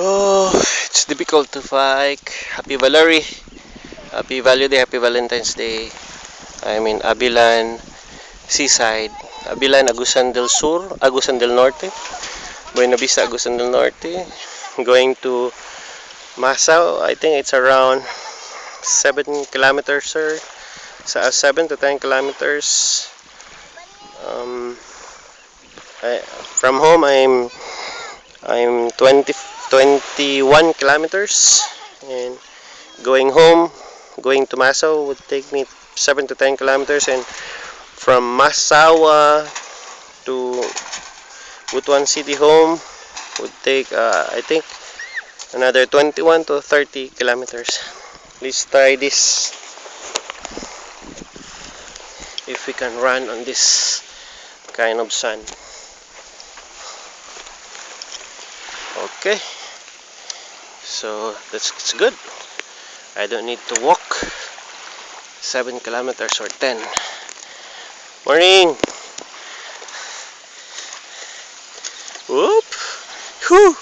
Oh, it's difficult to bike. Happy Valerie, Happy Value Day, Happy Valentine's Day. I'm in Abilan, Seaside. Abilan, Agusan del Sur, Agusan del Norte. Buena Vista, Agusan del Norte. Going to Masao. I think it's around 7 kilometers, sir. 7 to 10 kilometers. Um, from home, I'm 21 kilometers, and going home, going to Masao would take me 7 to 10 kilometers, and from Masawa to Butuan City home would take I think another 21 to 30 kilometers. Let's try this, if we can run on this kind of sun. Okay, so it's good. I don't need to walk 7 kilometers or 10. Morning. Whoop. Whew.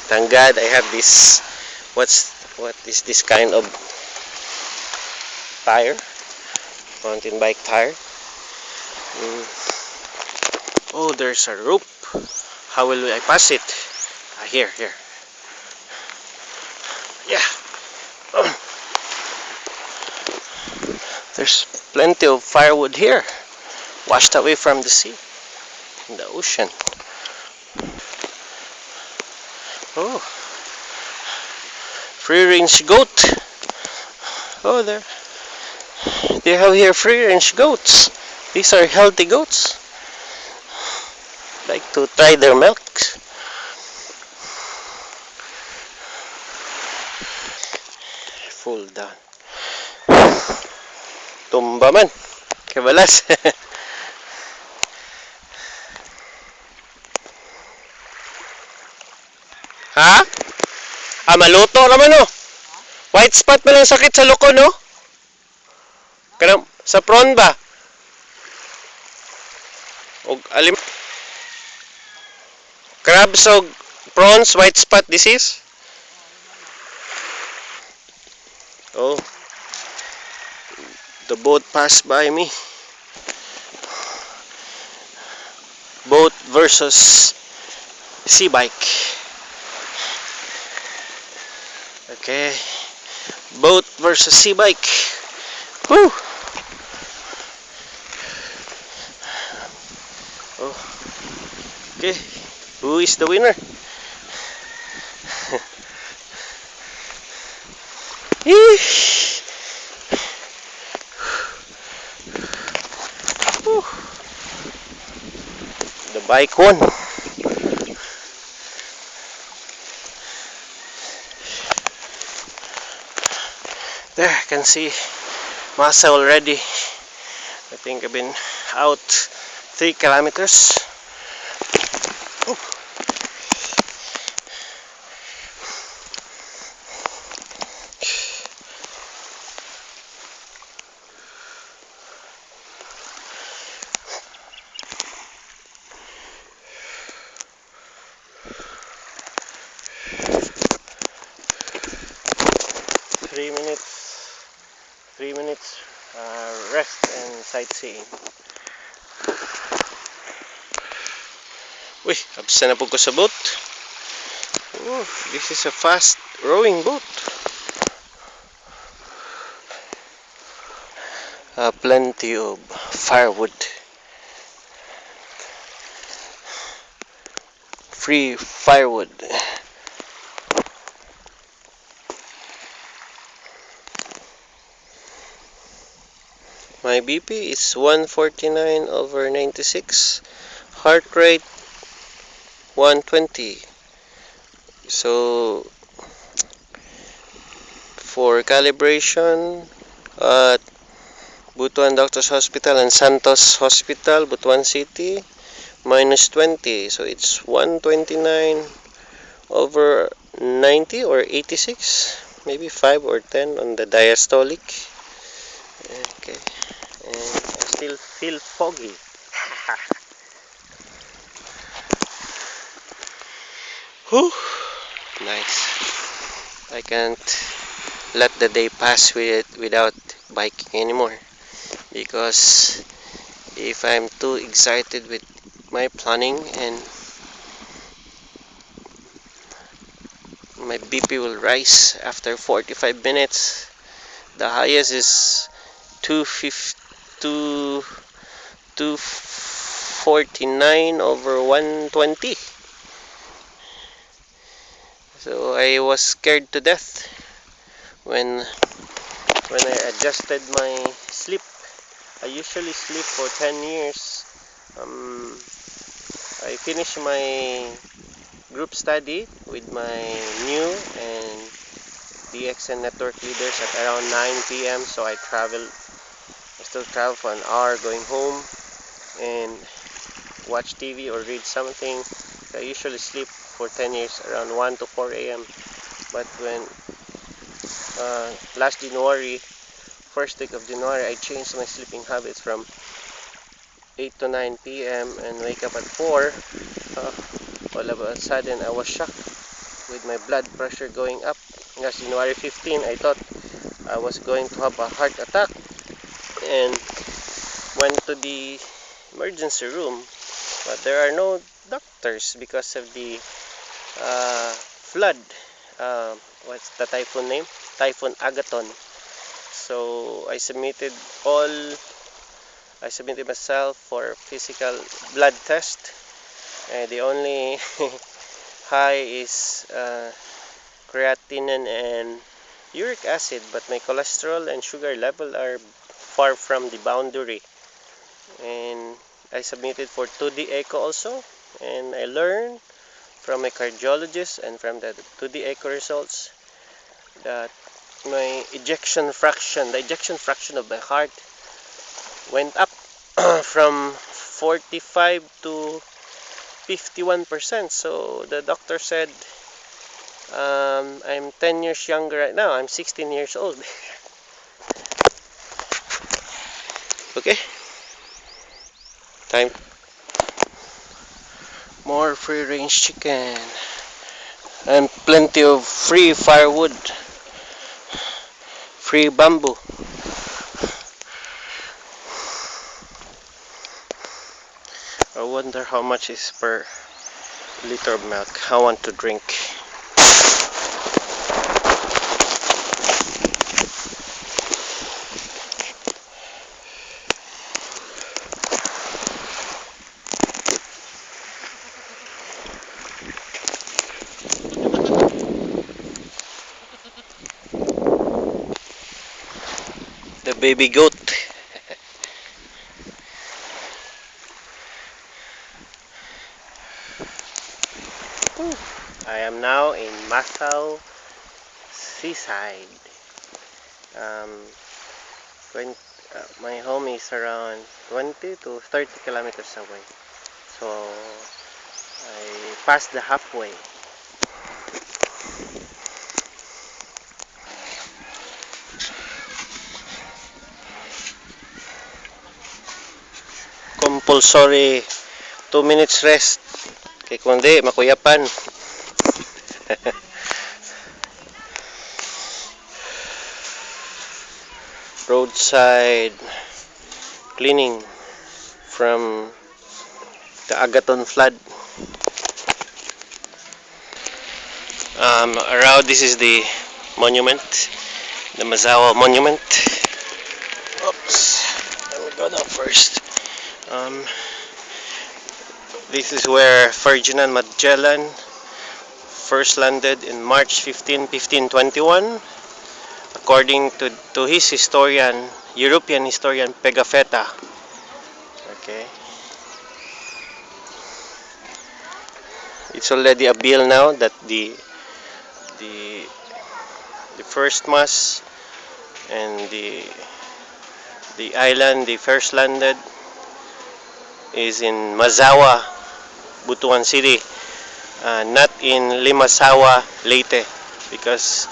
Thank God I have this. What is this kind of tire? Mountain bike tire. Oh, there's a rope. How will I pass it? Here. Yeah. Oh. There's plenty of firewood here, washed away from the sea, in the ocean. Oh, free range goat. Oh, there. They have here free range goats. These are healthy goats. Like to try their milk. Full down. Tumba man. Kabalas. Ha? Maluto naman oh. White spot pa lang sakit sa loko no? Kanang sa prawn ba? Og alim crabs og prawns white spot disease? Oh. The boat passed by me. Boat versus sea bike. Okay. Boat versus sea bike. Woo! Oh. Okay. Who is the winner? The bike won. There, I can see Masa already. I think I've been out 3 kilometers. Oh. 3 minutes rest and sightseeing. Uy, absent na po ko sa boat. Oh, this is a fast rowing boat. Plenty of firewood. Free firewood. My BP is 149/96. Heart rate 120. So for calibration at Butuan Doctors Hospital and Santos Hospital, Butuan City, -20. So it's 129/90 or 86, maybe 5 or 10 on the diastolic. Okay, and I still feel foggy. Whew, nice. I can't let the day pass without biking anymore, because if I'm too excited with my planning, and my BP will rise after 45 minutes. The highest is 250, 249 over 120. So I was scared to death when I adjusted my sleep. I usually sleep for 10 years. I finished my group study with my new and DXN network leaders at around 9 p.m. So I still travel for an hour going home and watch TV or read something. I usually sleep for 10 years around 1 to 4 a.m. But when last January, first week of January, I changed my sleeping habits from 8 to 9 p.m. and wake up at 4. All of a sudden, I was shocked with my blood pressure going up. Last January 15, I thought I was going to have a heart attack and went to the emergency room, but there are no doctors because of the flood. What's the typhoon name? Typhoon Agaton. So I submitted myself for physical blood test. The only high is creatinine and uric acid, but my cholesterol and sugar level are far from the boundary. And I submitted for 2D echo also, and I learned from a cardiologist and from the 2D echo results that my the ejection fraction of my heart went up from 45 to 51%. So the doctor said I'm 10 years younger right now. I'm 16 years old. Okay, time more free range chicken and plenty of free firewood, free bamboo. I wonder how much is per liter of milk I want to drink. The baby goat. I am now in Macau seaside. Um, my home is around 20 to 30 kilometers away. So I passed the halfway. Compulsory 2 minutes rest. Kay kundi makuyapan. Roadside cleaning from the Agaton flood. Around this is the monument, the Mazawa monument. Oops, let me go down first. This is where Ferdinand Magellan first landed in March 15, 1521, according to his historian, European historian Pigafetta. Okay, it's already a bill now that the first mass and the island they first landed is in Mazawa, Butuan City, not in Limasawa, Leyte, because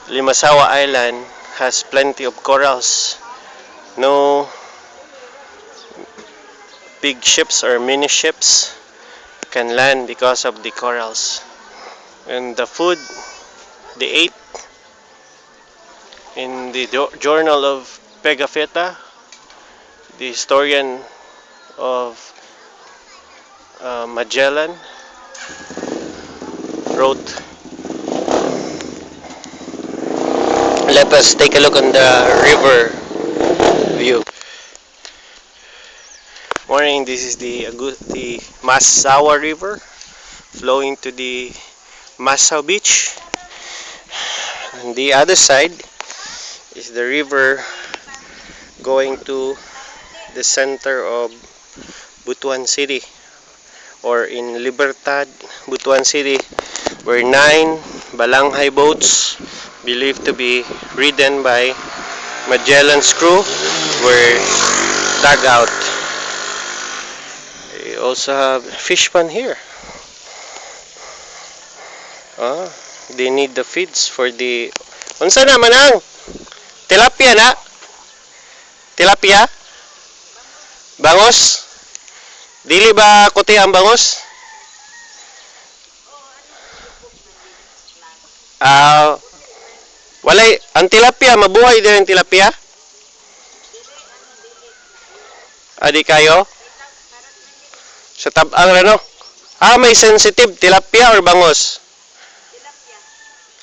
Limasawa Island has plenty of corals. No big ships or mini ships can land because of the corals. And the food they ate in the Journal of Pigafetta, the historian of Magellan, wrote. Let us take a look on the river view. Morning, this is the Massawa River flowing to the Massaw Beach. On the other side is the river going to the center of Butuan City, or in Libertad, Butuan City, where 9 Balanghay boats believed to be ridden by Magellan's crew were dug out. They also have fish pond here. They need the feeds for the... Unsa na manang? Tilapia na? Tilapia? Bangos? Dili ba kuti ang bangos? Walay, ang tilapia, mabuhay din ang tilapia? Adi kayo? Sa tabang ano? May sensitive tilapia or bangos?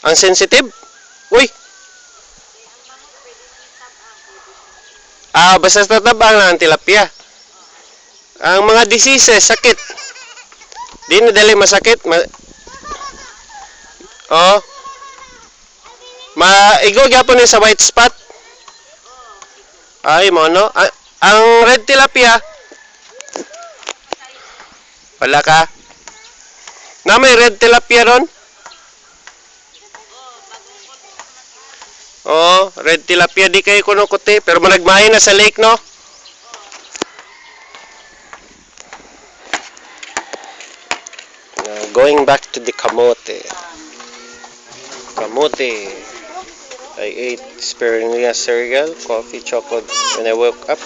Ang sensitive? Uy! Basta sa tabang lang ang tilapia. Ang mga diseases, sakit. Di na dali masakit. Maigo gyapon ni sa white spot. Ay mo no. Ang red tilapia. Wala ka. Na may red tilapia ron? Red tilapia di kay kuno kuti, pero managmay na sa lake no. Going back to the kamote. Kamote. I ate spirulina cereal, coffee, chocolate when I woke up.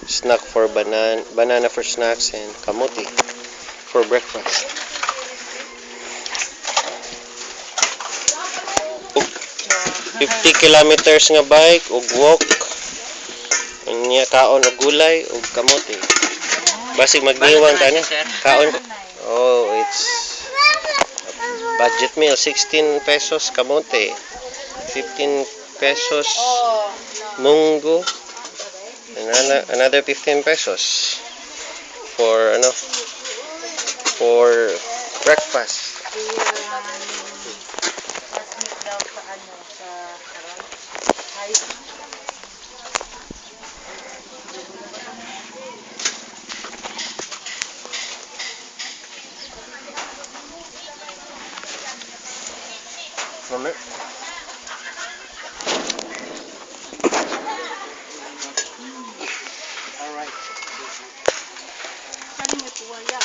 Snack for banana for snacks, and kamote for breakfast. 50 kilometers nga bike ug walk. Unya kaon og gulay ug kamote. Basig magniwang tani. Kaon. It's budget meal, 16 pesos kamote, 15 pesos munggo, and another 15 pesos for breakfast. Alright. Kanin ito waya.